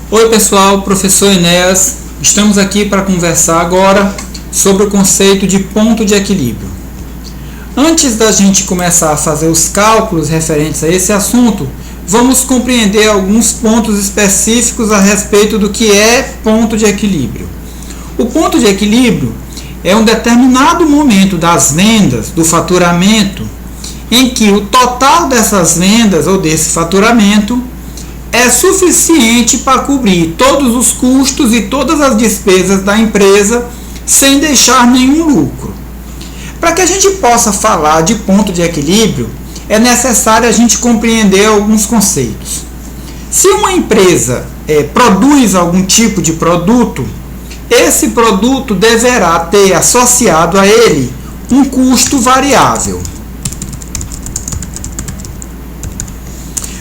Oi pessoal, professor Enéas, estamos aqui para conversar agora sobre o conceito de ponto de equilíbrio. Antes da gente começar a fazer os cálculos referentes a esse assunto, vamos compreender alguns pontos específicos a respeito do que é ponto de equilíbrio. O ponto de equilíbrio é um determinado momento das vendas, do faturamento, em que o total dessas vendas ou desse faturamento é suficiente para cobrir todos os custos e todas as despesas da empresa sem deixar nenhum lucro. Para que a gente possa falar de ponto de equilíbrio, é necessário a gente compreender alguns conceitos. Se uma empresa produz algum tipo de produto, esse produto deverá ter associado a ele um custo variável.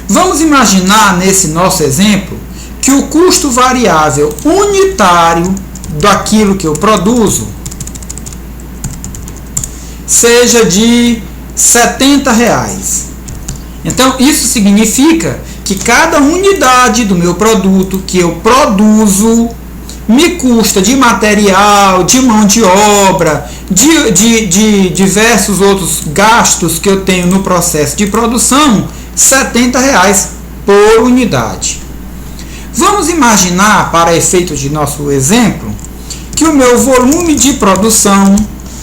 Vamos imaginar nesse nosso exemplo que o custo variável unitário daquilo que eu produzo seja de R$ 70. Então, isso significa que cada unidade do meu produto que eu produzo me custa de material, de mão de obra, de diversos outros gastos que eu tenho no processo de produção, R$ 70 por unidade. Vamos imaginar, para efeito de nosso exemplo, que o meu volume de produção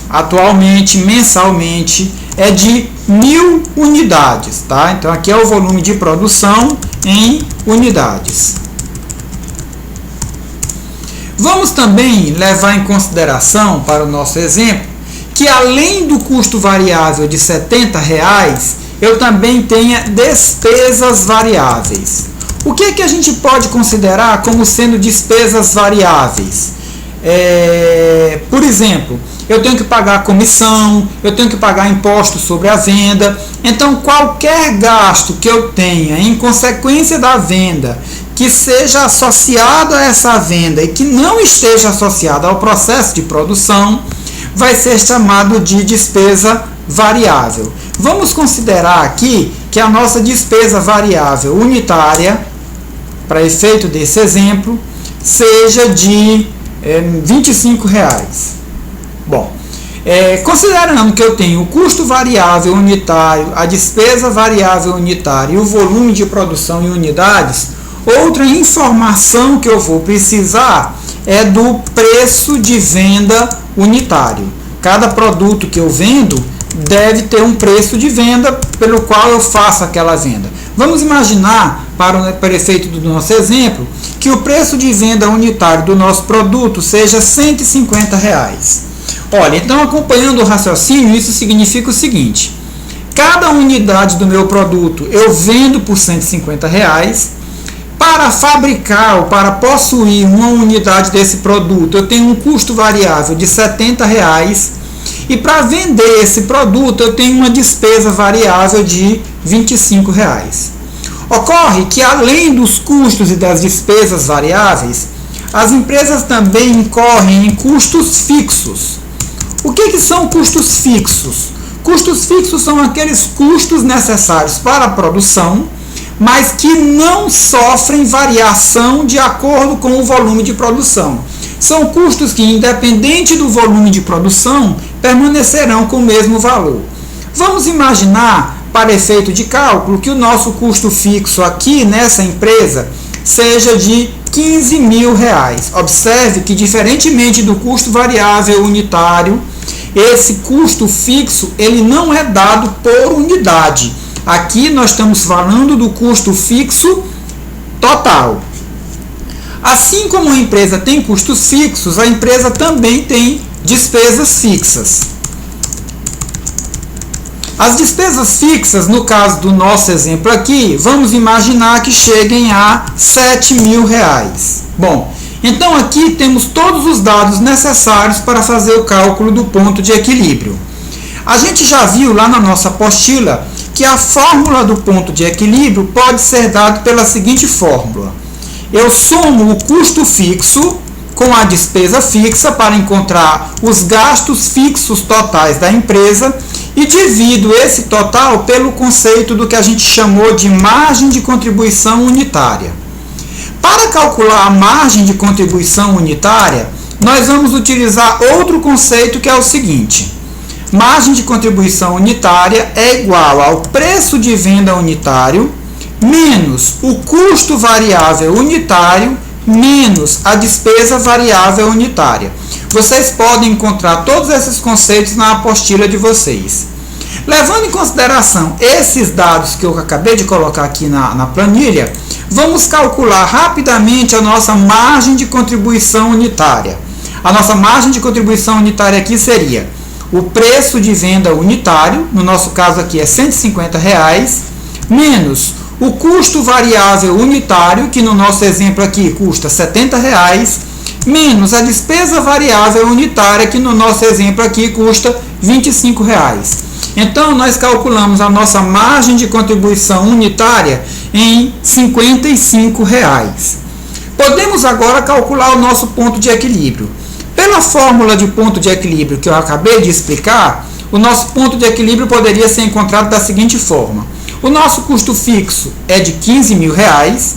atualmente, mensalmente, é de 1.000 unidades, tá? Então aqui é o volume de produção em unidades. Vamos também levar em consideração, para o nosso exemplo, que além do custo variável de R$ 70, eu também tenha despesas variáveis. O que a gente pode considerar como sendo despesas variáveis? Por exemplo, eu tenho que pagar comissão, eu tenho que pagar imposto sobre a venda. Então, qualquer gasto que eu tenha em consequência da venda, que seja associado a essa venda e que não esteja associado ao processo de produção, vai ser chamado de despesa variável. Vamos considerar aqui que a nossa despesa variável unitária, para efeito desse exemplo, seja de R$ 25. Bom, considerando que eu tenho o custo variável unitário, a despesa variável unitária e o volume de produção em unidades, outra informação que eu vou precisar é do preço de venda unitário. Cada produto que eu vendo deve ter um preço de venda pelo qual eu faço aquela venda. Vamos imaginar, para efeito do nosso exemplo, que o preço de venda unitário do nosso produto seja R$ 150. Olha, então acompanhando o raciocínio, isso significa o seguinte: cada unidade do meu produto eu vendo por R$ 150. Para fabricar ou para possuir uma unidade desse produto, eu tenho um custo variável de R$ 70. E para vender esse produto, eu tenho uma despesa variável de R$ 25. Ocorre que, além dos custos e das despesas variáveis, as empresas também incorrem em custos fixos. O que são custos fixos? Custos fixos são aqueles custos necessários para a produção, mas que não sofrem variação de acordo com o volume de produção. São custos que, independente do volume de produção, permanecerão com o mesmo valor. Vamos imaginar, para efeito de cálculo, que o nosso custo fixo aqui nessa empresa seja de R$ 15.000. Observe que, diferentemente do custo variável unitário, esse custo fixo ele não é dado por unidade. Aqui nós estamos falando do custo fixo total. Assim como a empresa tem custos fixos, a empresa também tem despesas fixas. As despesas fixas, no caso do nosso exemplo aqui, vamos imaginar que cheguem a R$ 7.000. Bom, então aqui temos todos os dados necessários para fazer o cálculo do ponto de equilíbrio. A gente já viu lá na nossa apostila que a fórmula do ponto de equilíbrio pode ser dada pela seguinte fórmula: eu somo o custo fixo com a despesa fixa para encontrar os gastos fixos totais da empresa e divido esse total pelo conceito do que a gente chamou de margem de contribuição unitária. Para calcular a margem de contribuição unitária, nós vamos utilizar outro conceito que é o seguinte: margem de contribuição unitária é igual ao preço de venda unitário menos o custo variável unitário menos a despesa variável unitária. Vocês podem encontrar todos esses conceitos na apostila de vocês. Levando em consideração esses dados que eu acabei de colocar aqui na planilha, vamos calcular rapidamente a nossa margem de contribuição unitária. A nossa margem de contribuição unitária aqui seria o preço de venda unitário, no nosso caso aqui é R$ 150, menos o custo variável unitário, que no nosso exemplo aqui custa R$ 70, menos a despesa variável unitária, que no nosso exemplo aqui custa R$ 25. Então, nós calculamos a nossa margem de contribuição unitária em R$ 55. Podemos agora calcular o nosso ponto de equilíbrio. Pela fórmula de ponto de equilíbrio que eu acabei de explicar, o nosso ponto de equilíbrio poderia ser encontrado da seguinte forma: o nosso custo fixo é de R$ 15.000,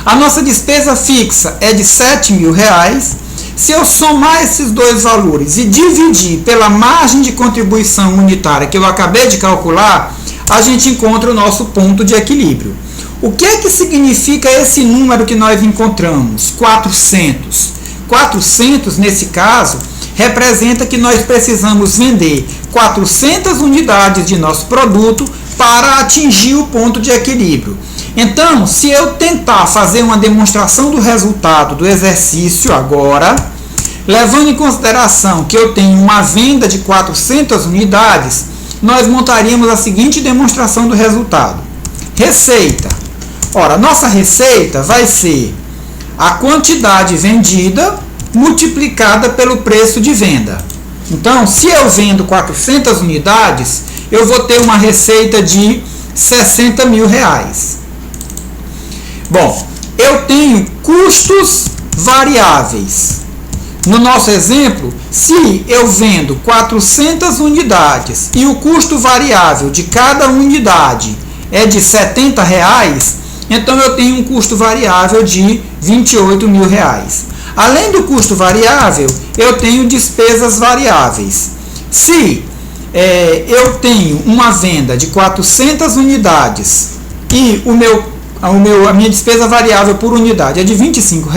a nossa despesa fixa é de R$ 7.000. Se eu somar esses dois valores e dividir pela margem de contribuição unitária que eu acabei de calcular, a gente encontra o nosso ponto de equilíbrio. O que é que significa esse número que nós encontramos? 400. 400, nesse caso, representa que nós precisamos vender 400 unidades de nosso produto para atingir o ponto de equilíbrio. Então, se eu tentar fazer uma demonstração do resultado do exercício agora, levando em consideração que eu tenho uma venda de 400 unidades, nós montaríamos a seguinte demonstração do resultado. Receita. Ora, nossa receita vai ser a quantidade vendida multiplicada pelo preço de venda. Então, se eu vendo 400 unidades, eu vou ter uma receita de R$ 60.000. Bom, eu tenho custos variáveis. No nosso exemplo, se eu vendo 400 unidades e o custo variável de cada unidade é de R$ 70, então eu tenho um custo variável de R$ 28.000. Além do custo variável, eu tenho despesas variáveis. Se eu tenho uma venda de 400 unidades e a minha despesa variável por unidade é de R$ 25,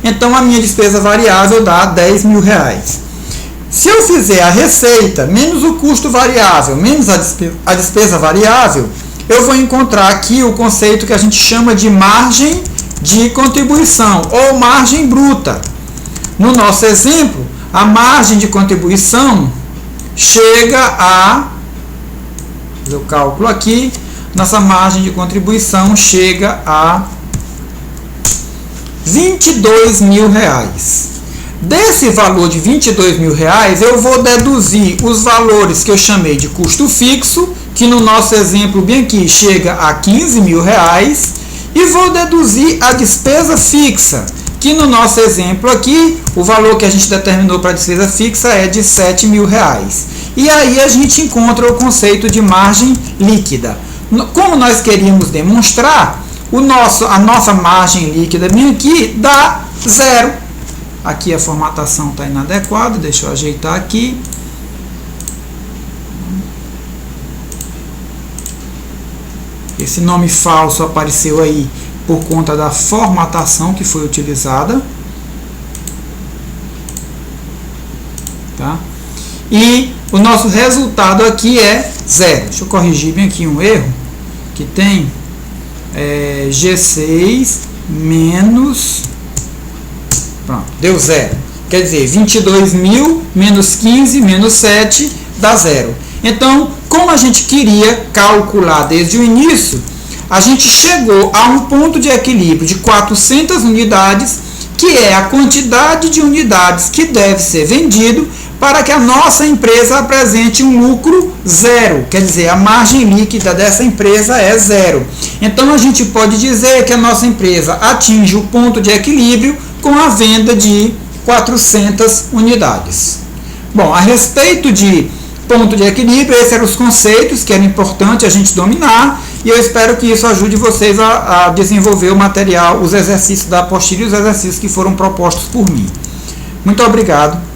então a minha despesa variável dá R$ 10.000. Se eu fizer a receita menos o custo variável menos a despesa variável, eu vou encontrar aqui o conceito que a gente chama de margem de contribuição ou margem bruta. No nosso exemplo, a margem de contribuição chega a, eu calculo aqui, nossa margem de contribuição chega a R$ 22.000. Desse valor de R$ 22.000, eu vou deduzir os valores que eu chamei de custo fixo, que no nosso exemplo bem aqui chega a R$ 15.000, e vou deduzir a despesa fixa, que no nosso exemplo aqui, o valor que a gente determinou para a despesa fixa é de R$ 7.000. E aí a gente encontra o conceito de margem líquida. Como nós queríamos demonstrar, a nossa margem líquida bem aqui dá zero. Aqui a formatação está inadequada, deixa eu ajeitar aqui. Esse nome falso apareceu aí por conta da formatação que foi utilizada. Tá? E o nosso resultado aqui é zero. Deixa eu corrigir bem aqui um erro que tem. G6 menos... Pronto, deu zero. Quer dizer, 22.000 menos 15 menos 7 dá zero. Então, como a gente queria calcular desde o início, a gente chegou a um ponto de equilíbrio de 400 unidades, que é a quantidade de unidades que deve ser vendido para que a nossa empresa apresente um lucro zero. Quer dizer, a margem líquida dessa empresa é zero. Então, a gente pode dizer que a nossa empresa atinge o ponto de equilíbrio com a venda de 400 unidades. Bom, a respeito de ponto de equilíbrio, esses eram os conceitos que era importante a gente dominar. e eu espero que isso ajude vocês a desenvolver o material, os exercícios da apostila e os exercícios que foram propostos por mim. Muito obrigado.